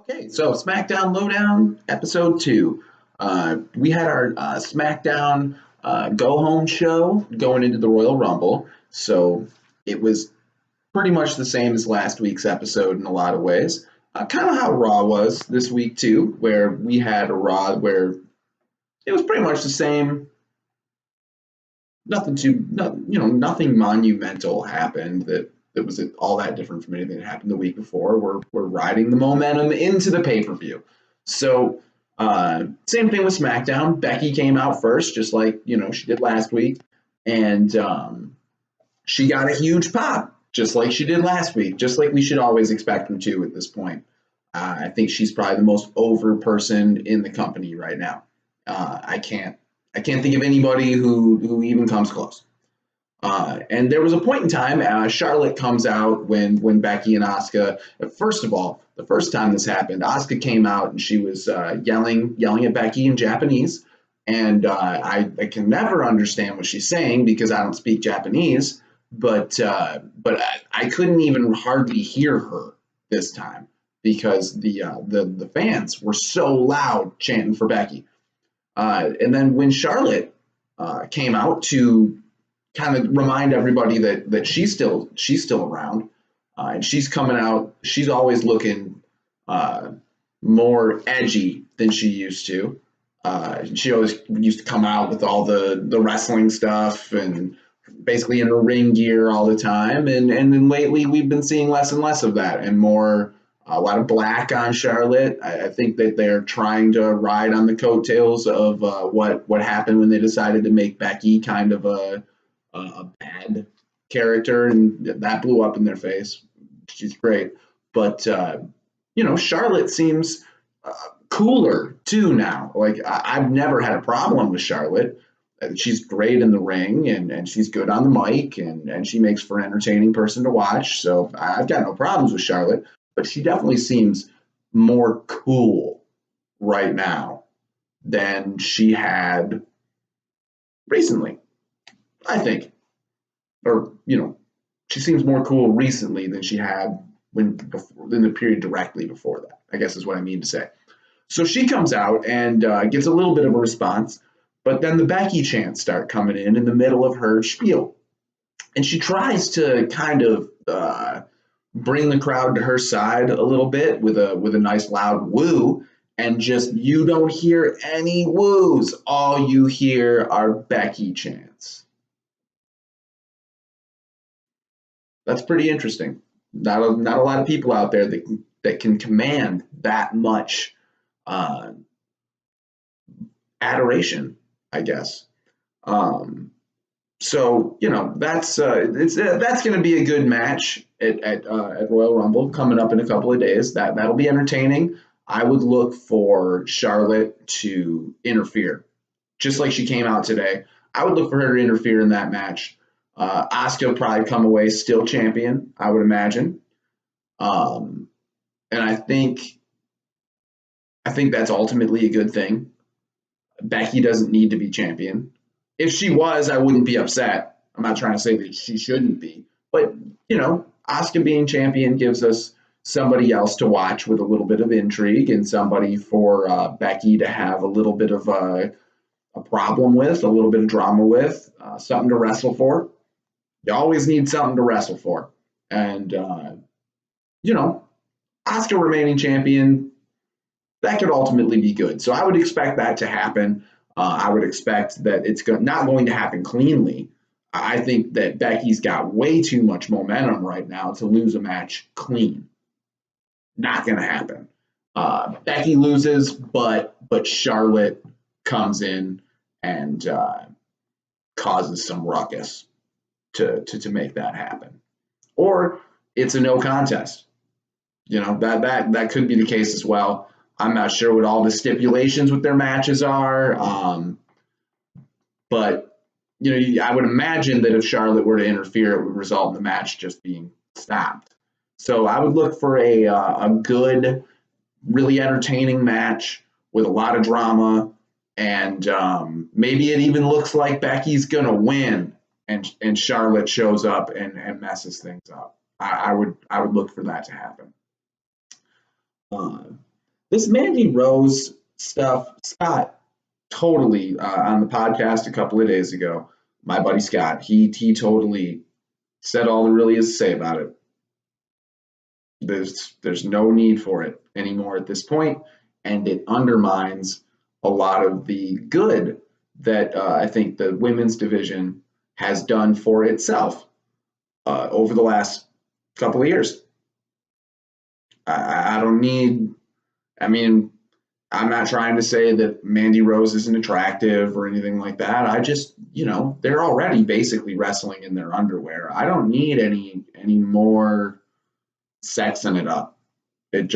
Okay, so Smackdown Lowdown episode 2. We had our Smackdown go home show going into the Royal Rumble, so it was pretty much the same as last week's episode in a lot of ways. Kind of how Raw was this week too, where we had a Raw where it was pretty much the same. Nothing monumental happened that was all that different from anything that happened the week before. We're riding the momentum into the pay-per-view. So same thing with SmackDown. Becky came out first, just like she did last week, and she got a huge pop, just like she did last week, just like we should always expect her to at this point. I think she's probably the most over person in the company right now. I can't think of anybody who even comes close. And there was a point in time, Charlotte comes out when Becky and Asuka. First of all, the first time this happened, Asuka came out and she was yelling at Becky in Japanese, and I can never understand what she's saying because I don't speak Japanese. But I couldn't even hardly hear her this time because the fans were so loud chanting for Becky. And then when Charlotte came out to kind of remind everybody that she's still around, and she's coming out. She's always looking more edgy than she used to. She always used to come out with all the wrestling stuff and basically in her ring gear all the time. And then lately we've been seeing less and less of that and more. A lot of black on Charlotte. I think that they're trying to ride on the coattails of what happened when they decided to make Becky kind of a bad character, and that blew up in their face. She's great, but Charlotte seems cooler too now. Like I've never had a problem with Charlotte. She's great in the ring, and she's good on the mic, and she makes for an entertaining person to watch. So I've got no problems with Charlotte, but she definitely seems more cool right now than she had recently, I think. Or, she seems more cool recently than she had in the period directly before that, I guess is what I mean to say. So she comes out and gets a little bit of a response, but then the Becky chants start coming in the middle of her spiel. And she tries to kind of bring the crowd to her side a little bit with a nice loud woo, and just you don't hear any woos. All you hear are Becky chants. That's pretty interesting. Not a lot of people out there that can command that much adoration, I guess. So that's going to be a good match at Royal Rumble coming up in a couple of days. That'll be entertaining. I would look for Charlotte to interfere, just like she came out today. I would look for her to interfere in that match. Asuka will probably come away still champion, I would imagine. And I think that's ultimately a good thing. Becky doesn't need to be champion. If she was, I wouldn't be upset. I'm not trying to say that she shouldn't be, but Asuka being champion gives us somebody else to watch with a little bit of intrigue, and somebody for Becky to have a little bit of a problem with, a little bit of drama with, something to wrestle for. You always need something to wrestle for, and Asuka remaining champion, that could ultimately be good. So I would expect that to happen. I would expect that it's not going to happen cleanly. I think that Becky's got way too much momentum right now to lose a match clean. Not going to happen. Becky loses, but Charlotte comes in and causes some ruckus to make that happen. Or it's a no contest. That could be the case as well. I'm not sure what all the stipulations with their matches are, but I would imagine that if Charlotte were to interfere, it would result in the match just being stopped. So I would look for a good, really entertaining match with a lot of drama, and maybe it even looks like Becky's gonna win, and Charlotte shows up and messes things up. I would look for that to happen. This Mandy Rose stuff, Scott totally on the podcast a couple of days ago. My buddy Scott, he totally said all there really is to say about it. There's no need for it anymore at this point, and it undermines a lot of the good that I think the women's division has done for itself over the last couple of years. I don't need. I mean, I'm not trying to say that Mandy Rose isn't attractive or anything like that. I just, they're already basically wrestling in their underwear. I don't need any more sexing it up. It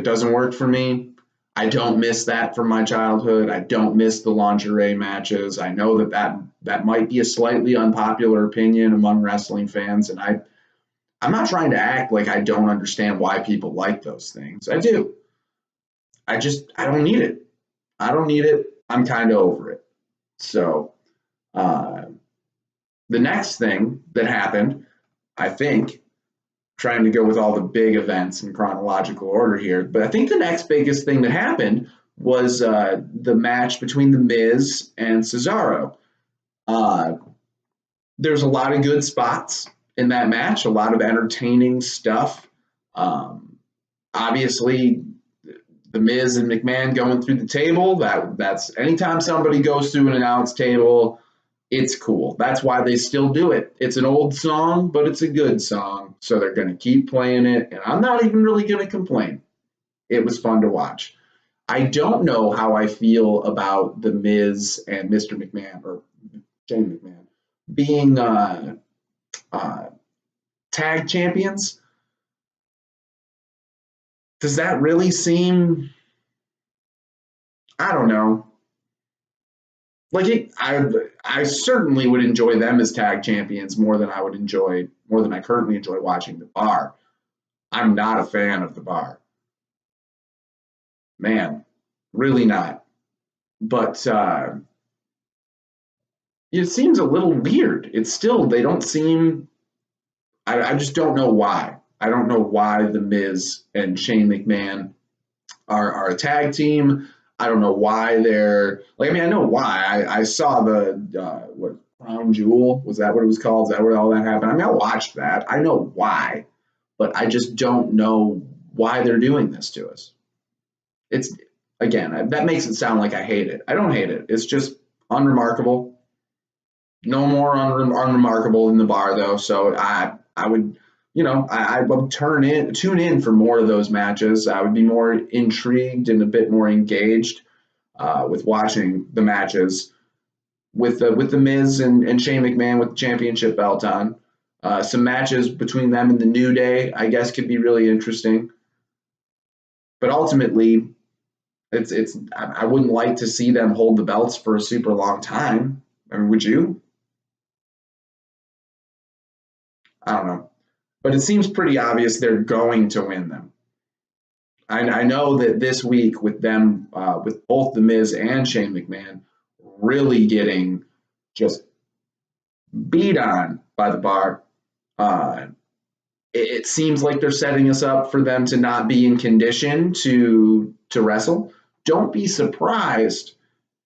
doesn't work for me. I don't miss that from my childhood. I don't miss the lingerie matches. I know that might be a slightly unpopular opinion among wrestling fans, and I'm not trying to act like I don't understand why people like those things. I do. I don't need it. I don't need it. I'm kind of over it. So the next thing that happened, I think, trying to go with all the big events in chronological order here, but I think the next biggest thing that happened was the match between The Miz and Cesaro. There's a lot of good spots in that match, a lot of entertaining stuff. Obviously, The Miz and McMahon going through the table, that's anytime somebody goes through an announce table, it's cool. That's why they still do it. It's an old song, but it's a good song, so they're going to keep playing it, and I'm not even really going to complain. It was fun to watch. I don't know how I feel about The Miz and Mr. McMahon, or Shane McMahon, being tag champions. Does that really seem, I don't know. Like I certainly would enjoy them as tag champions more than I currently enjoy watching the Bar. I'm not a fan of the Bar, man, really not. But it seems a little weird. It's still they don't seem. I just don't know why. I don't know why The Miz and Shane McMahon are a tag team. I don't know why they're like. I mean, I know why. I saw the what Crown Jewel, was that what it was called? Is that where all that happened? I mean, I watched that. I know why, but I just don't know why they're doing this to us. It's again that makes it sound like I hate it. I don't hate it. It's just unremarkable. No more unremarkable than the Bar though. So I would. I would tune in for more of those matches. I would be more intrigued and a bit more engaged with watching the matches with the Miz and Shane McMahon with the championship belt on. Some matches between them and the New Day, I guess, could be really interesting. But ultimately, I wouldn't like to see them hold the belts for a super long time. I mean, would you? I don't know. But it seems pretty obvious they're going to win them. I know that this week with them, with both The Miz and Shane McMahon really getting just beat on by the Bar, it seems like they're setting us up for them to not be in condition to wrestle. Don't be surprised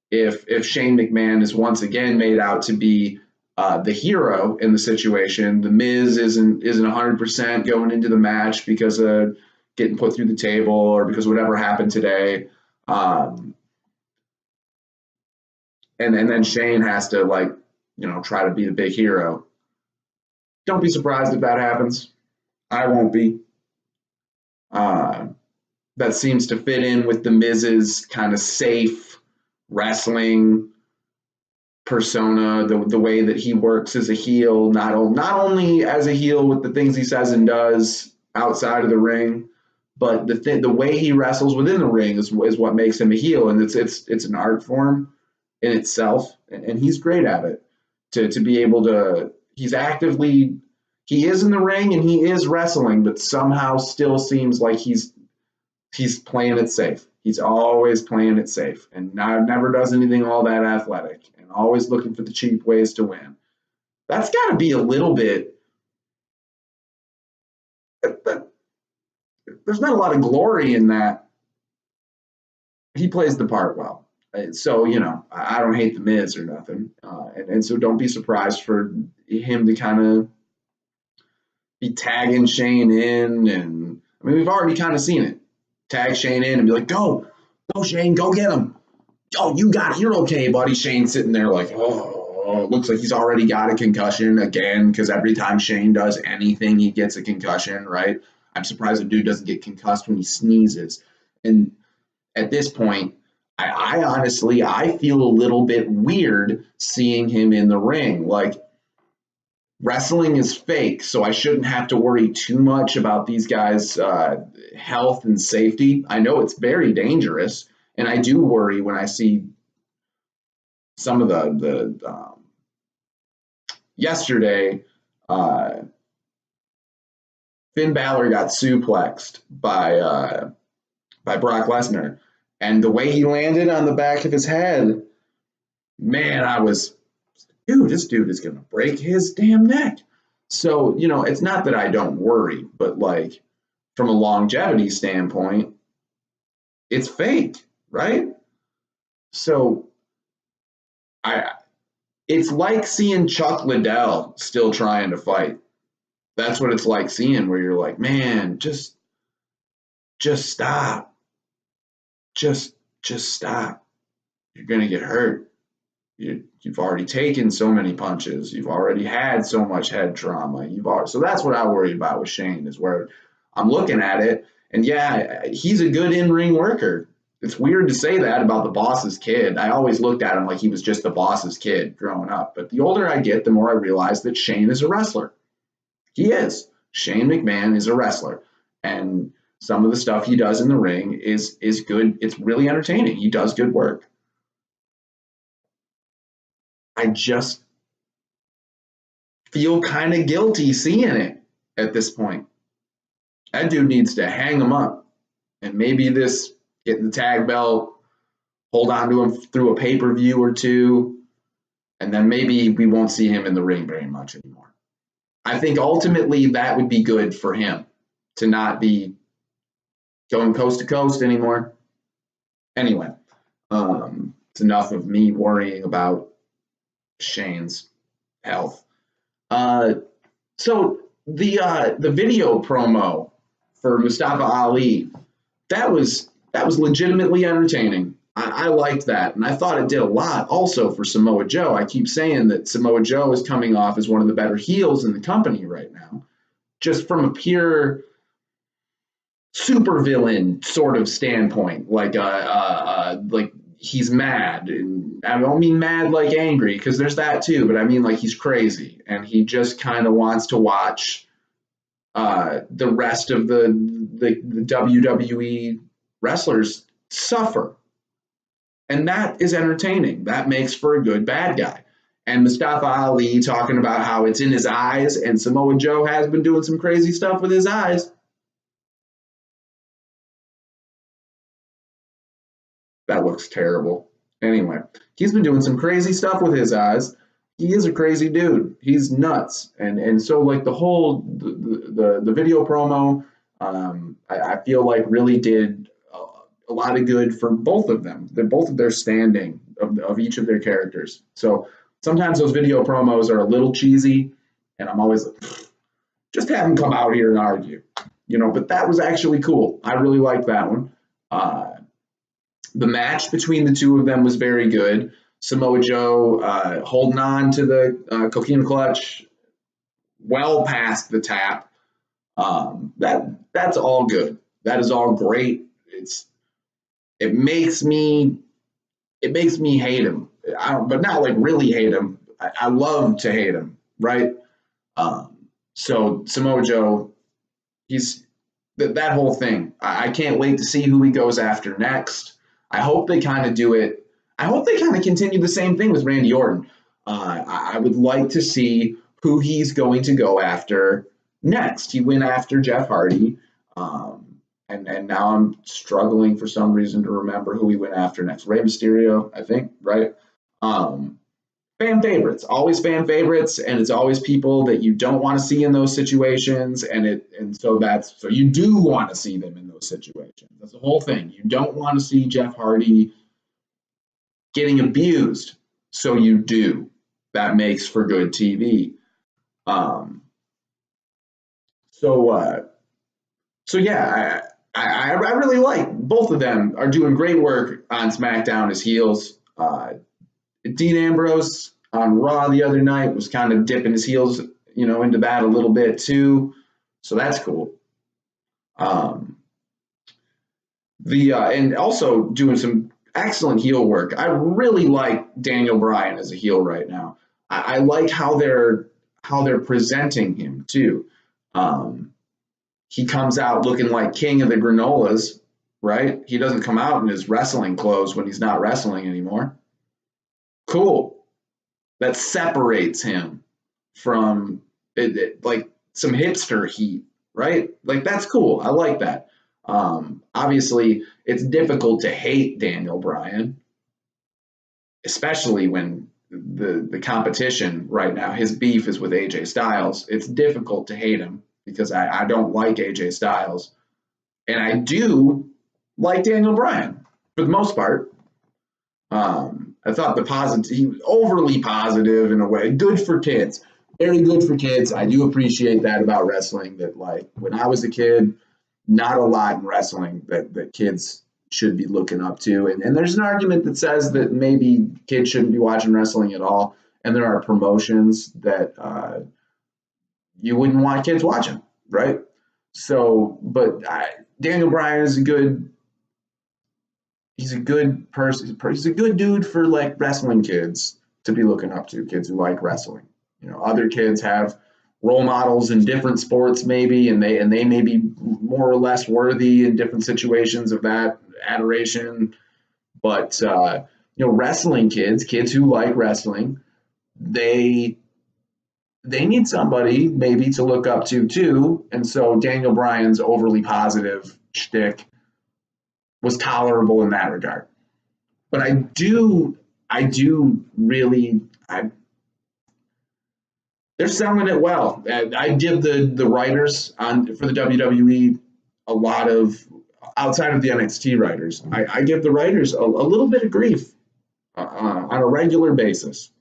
if Shane McMahon is once again made out to be the hero in the situation. The Miz isn't 100% going into the match because of getting put through the table or because whatever happened today. And then Shane has to try to be the big hero. Don't be surprised if that happens. I won't be. That seems to fit in with the Miz's kind of safe wrestling persona, the way that he works as a heel, not only as a heel with the things he says and does outside of the ring, but the way he wrestles within the ring is what makes him a heel, and it's an art form in itself, and he's great at it. To be able to, he is in the ring and he is wrestling, but somehow still seems like he's playing it safe. He's always playing it safe and never does anything all that athletic and always looking for the cheap ways to win. That's got to be a little bit. There's not a lot of glory in that. he plays the part well. So, you know, I don't hate The Miz or nothing. And so don't be surprised for him to kind of be tagging Shane in. And I mean, we've already kind of seen it. Tag Shane in and be like, go, Shane, go get him. Oh, you got it. You're okay, buddy. Shane's sitting there like, oh, looks like he's already got a concussion again, because every time Shane does anything, he gets a concussion, right? I'm surprised a dude doesn't get concussed when he sneezes. And at this point, I honestly, I feel a little bit weird seeing him in the ring. Like, wrestling is fake, so I shouldn't have to worry too much about these guys' health and safety. I know it's very dangerous, and I do worry when I see some of the yesterday, Finn Balor got suplexed by Brock Lesnar, and the way he landed on the back of his head, man, I was, dude, this dude is gonna break his damn neck. So, you know, it's not that I don't worry, but like from a longevity standpoint, it's fake, right? So it's like seeing Chuck Liddell still trying to fight. That's what it's like seeing, where you're like, man, just stop. Just stop. You're gonna get hurt. You've already taken so many punches. You've already had so much head trauma. So that's what I worry about with Shane, is where I'm looking at it, and yeah, he's a good in-ring worker. It's weird to say that about the boss's kid. I always looked at him like he was just the boss's kid growing up. But the older I get, the more I realize that Shane is a wrestler. He is. Shane McMahon is a wrestler. And some of the stuff he does in the ring is good. It's really entertaining. He does good work. I just feel kind of guilty seeing it at this point. That dude needs to hang him up. And maybe this getting the tag belt, hold on to him through a pay-per-view or two, and then maybe we won't see him in the ring very much anymore. I think ultimately that would be good for him, to not be going coast to coast anymore. Anyway, it's enough of me worrying about Shane's health. So the video promo for Mustafa Ali, that was legitimately entertaining. I liked that, and I thought it did a lot also for Samoa Joe. I keep saying that Samoa Joe is coming off as one of the better heels in the company right now, just from a pure supervillain sort of standpoint. Like he's mad, and I don't mean mad like angry, because there's that too, but I mean like he's crazy, and he just kind of wants to watch the rest of the WWE wrestlers suffer. And that is entertaining. That makes for a good bad guy. And Mustafa Ali talking about how it's in his eyes, and Samoa Joe has been doing some crazy stuff with his eyes. That looks terrible. Anyway, he's been doing some crazy stuff with his eyes. He is a crazy dude. He's nuts. And so like the whole the video promo, I feel like really did a lot of good for both of them. Both of their standing of each of their characters. So sometimes those video promos are a little cheesy, and I'm always like, just have them come out here and argue, you know. But that was actually cool. I really liked that one. The match between the two of them was very good. Samoa Joe holding on to the coquina clutch well past the tap. That's all good. That is all great. It makes me hate him, but not like really hate him. I love to hate him, right? So Samoa Joe, he's that whole thing. I can't wait to see who he goes after next. I hope they kind of do it. I hope they kind of continue the same thing with Randy Orton. I would like to see who he's going to go after next. He went after Jeff Hardy. And now I'm struggling for some reason to remember who he went after next. Rey Mysterio, I think, right? fan favorites, always fan favorites, and it's always people that you don't want to see in those situations, and so you do want to see them in those situations. That's the whole thing. You don't want to see Jeff Hardy getting abused, so you do. That makes for good TV. Um, so so yeah, I really like both of them are doing great work on SmackDown as heels. Dean Ambrose on Raw the other night was kind of dipping his heels, into that a little bit too. So that's cool. And also doing some excellent heel work. I really like Daniel Bryan as a heel right now. I like how they're presenting him too. He comes out looking like king of the granolas, right? He doesn't come out in his wrestling clothes when he's not wrestling anymore. Cool. That separates him from like some hipster heat, right? Like that's cool. I like that. Obviously, it's difficult to hate Daniel Bryan, especially when the competition right now, his beef is with AJ Styles. It's difficult to hate him because I don't like AJ Styles. And I do like Daniel Bryan for the most part. I thought he was overly positive in a way. Good for kids. Very good for kids. I do appreciate that about wrestling, that like when I was a kid, not a lot in wrestling that kids should be looking up to. And there's an argument that says that maybe kids shouldn't be watching wrestling at all. And there are promotions that you wouldn't want kids watching, right? So, but Daniel Bryan is he's a good person. He's a good dude for like wrestling kids to be looking up to, kids who like wrestling. Other kids have role models in different sports maybe, and they may be more or less worthy in different situations of that adoration. But wrestling kids who like wrestling, they need somebody maybe to look up to too. And so Daniel Bryan's overly positive shtick was tolerable in that regard. But I do really, they're selling it well. I give the writers for the WWE a lot of, outside of the NXT writers, I give the writers a little bit of grief on a regular basis.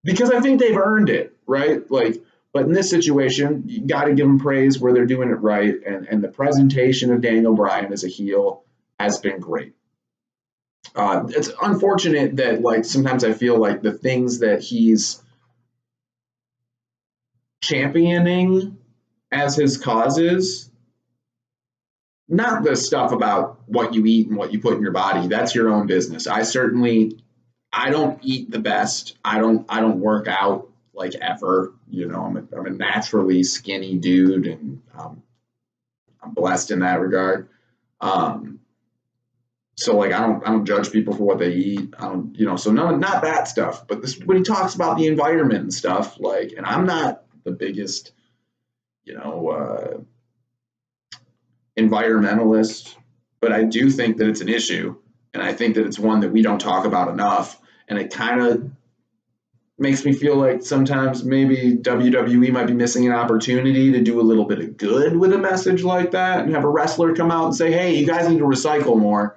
Because I think they've earned it, right? Like, but in this situation, you got to give them praise where they're doing it right. And the presentation of Daniel Bryan as a heel has been great. It's unfortunate that like sometimes I feel like the things that he's championing as his causes, not the stuff about what you eat and what you put in your body. That's your own business. I don't eat the best. I don't work out like ever. I'm a naturally skinny dude, and I'm blessed in that regard. So like I don't judge people for what they eat. So not that stuff. But when he talks about the environment and stuff, like, and I'm not the biggest, environmentalist, but I do think that it's an issue, and I think that it's one that we don't talk about enough. And it kind of makes me feel like sometimes maybe WWE might be missing an opportunity to do a little bit of good with a message like that and have a wrestler come out and say, hey, you guys need to recycle more.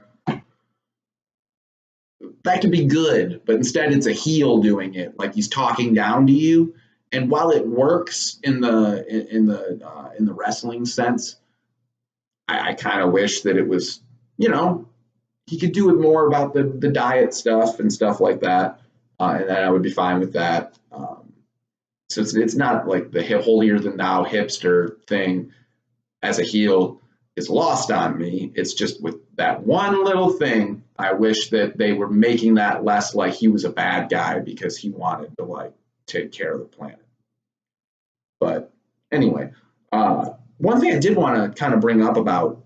That could be good, but instead it's a heel doing it, like he's talking down to you. And while it works in the wrestling sense, I kind of wish that it was, he could do it more about the diet stuff and stuff like that, and then I would be fine with that. So it's not like the holier than thou hipster thing as a heel is lost on me. It's just with that one little thing, I wish that they were making that less like he was a bad guy because he wanted to like take care of the planet. But anyway, one thing I did want to kind of bring up about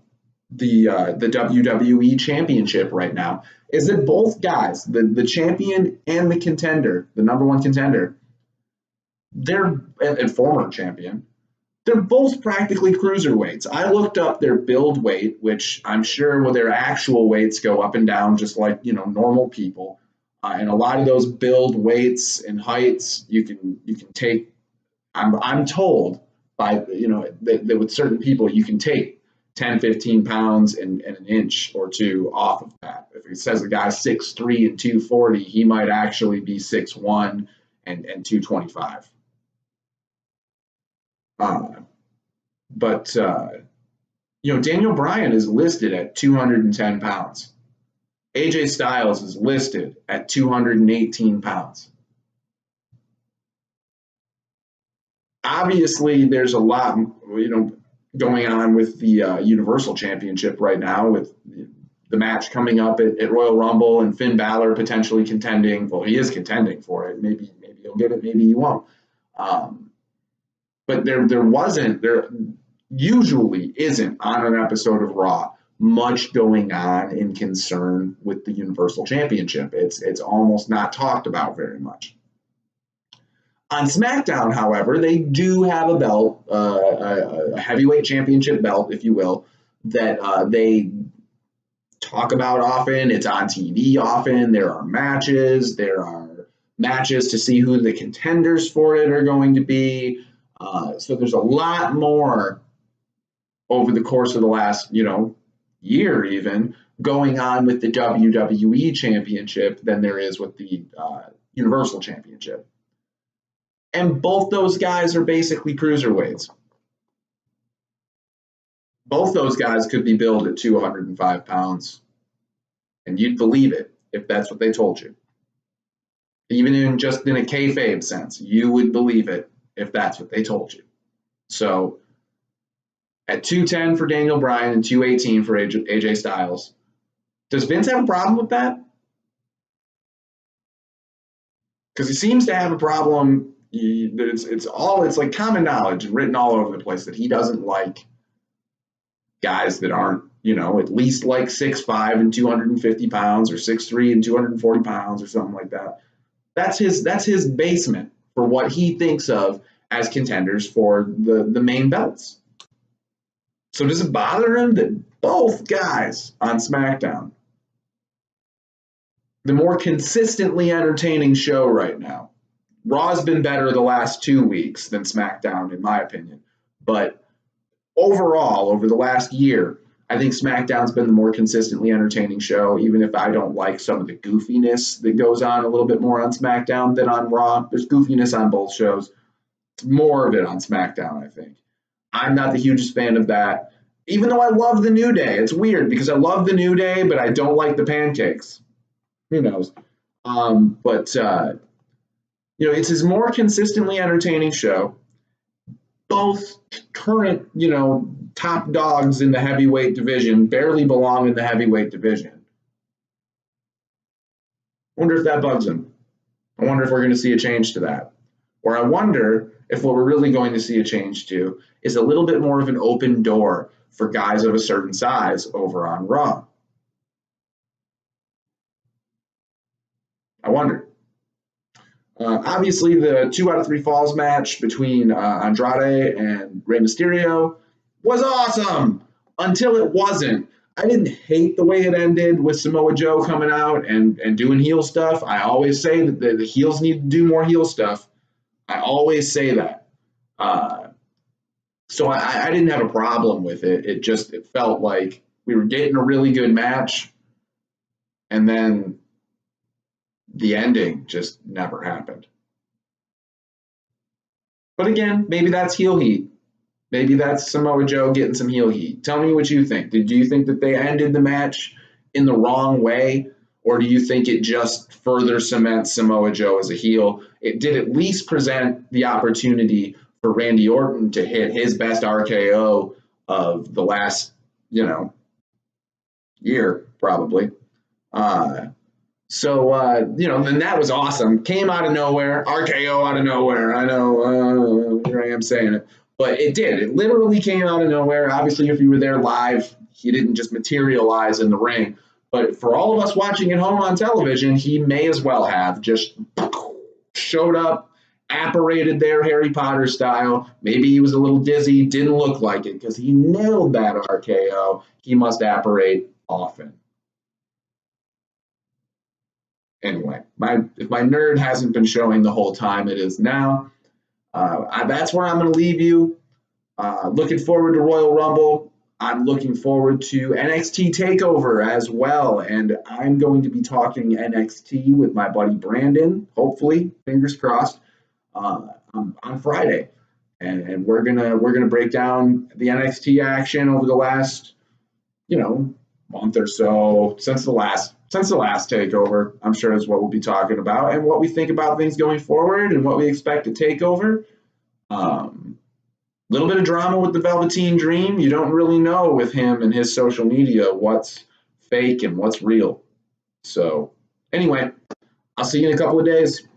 the WWE Championship right now is that both guys, the champion and the contender, the number one contender, and former champion, they're both practically cruiserweights. I looked up their build weight, which I'm sure their actual weights go up and down just like normal people. And a lot of those build weights and heights you can take. I'm told by that with certain people you can take 10, 15 pounds and an inch or two off of that. If it says a guy's 6'3" and 240, he might actually be 6'1" and 225. But Daniel Bryan is listed at 210 pounds. AJ Styles is listed at 218 pounds. Obviously, there's a lot, going on with the Universal Championship right now, with the match coming up at Royal Rumble and Finn Balor potentially contending. Well, he is contending for it. Maybe he'll get it. Maybe he won't. But there usually isn't on an episode of Raw much going on in concern with the Universal Championship. It's almost not talked about very much. On SmackDown, however, they do have a belt, a heavyweight championship belt, if you will, that they talk about often. It's on TV often. There are matches. There are matches to see who the contenders for it are going to be. So there's a lot more over the course of the last, year even, going on with the WWE Championship than there is with the Universal Championship. And both those guys are basically cruiserweights. Both those guys could be billed at 205 pounds. And you'd believe it if that's what they told you. Even in a kayfabe sense, you would believe it if that's what they told you. So at 210 for Daniel Bryan and 218 for AJ Styles, does Vince have a problem with that? Because he seems to have a problem. It's like common knowledge and written all over the place that he doesn't like guys that aren't, at least like 6'5" and 250 pounds or 6'3" and 240 pounds or something like that. That's his basement for what he thinks of as contenders for the main belts. So does it bother him that both guys on SmackDown, the more consistently entertaining show right now, Raw's been better the last 2 weeks than SmackDown, in my opinion. But overall, over the last year, I think SmackDown's been the more consistently entertaining show, even if I don't like some of the goofiness that goes on a little bit more on SmackDown than on Raw. There's goofiness on both shows. It's more of it on SmackDown, I think. I'm not the hugest fan of that, even though I love the New Day. It's weird because I love the New Day, but I don't like the pancakes. Who knows? It's his more consistently entertaining show. Both current, top dogs in the heavyweight division barely belong in the heavyweight division. I wonder if that bugs him. I wonder if we're going to see a change to that. Or I wonder if what we're really going to see a change to is a little bit more of an open door for guys of a certain size over on Raw. I wonder. Obviously, the 2 out of 3 falls match between Andrade and Rey Mysterio was awesome until it wasn't. I didn't hate the way it ended with Samoa Joe coming out and doing heel stuff. I always say that the heels need to do more heel stuff. I always say that. So I didn't have a problem with it. It felt like we were getting a really good match, and then the ending just never happened. But again, maybe that's heel heat. Maybe that's Samoa Joe getting some heel heat. Tell me what you think. Do you think that they ended the match in the wrong way? Or do you think it just further cements Samoa Joe as a heel? It did at least present the opportunity for Randy Orton to hit his best RKO of the last, year, probably. And that was awesome. Came out of nowhere, RKO out of nowhere. I know, here I am saying it. But it did. It literally came out of nowhere. Obviously, if you were there live, he didn't just materialize in the ring. But for all of us watching at home on television, he may as well have just showed up, apparated there Harry Potter style. Maybe he was a little dizzy, didn't look like it because he nailed that RKO. He must apparate often. anyway, if my nerd hasn't been showing the whole time, it is now. That's where I'm going to leave you. Looking forward to Royal Rumble. I'm looking forward to NXT TakeOver as well, and I'm going to be talking NXT with my buddy Brandon, hopefully, fingers crossed, on Friday, and we're gonna break down the NXT action over the last, month or so since the last TakeOver. I'm sure is what we'll be talking about, and what we think about things going forward, and what we expect to TakeOver. Little bit of drama with the Velveteen Dream. You don't really know with him and his social media what's fake and what's real. So anyway, I'll see you in a couple of days.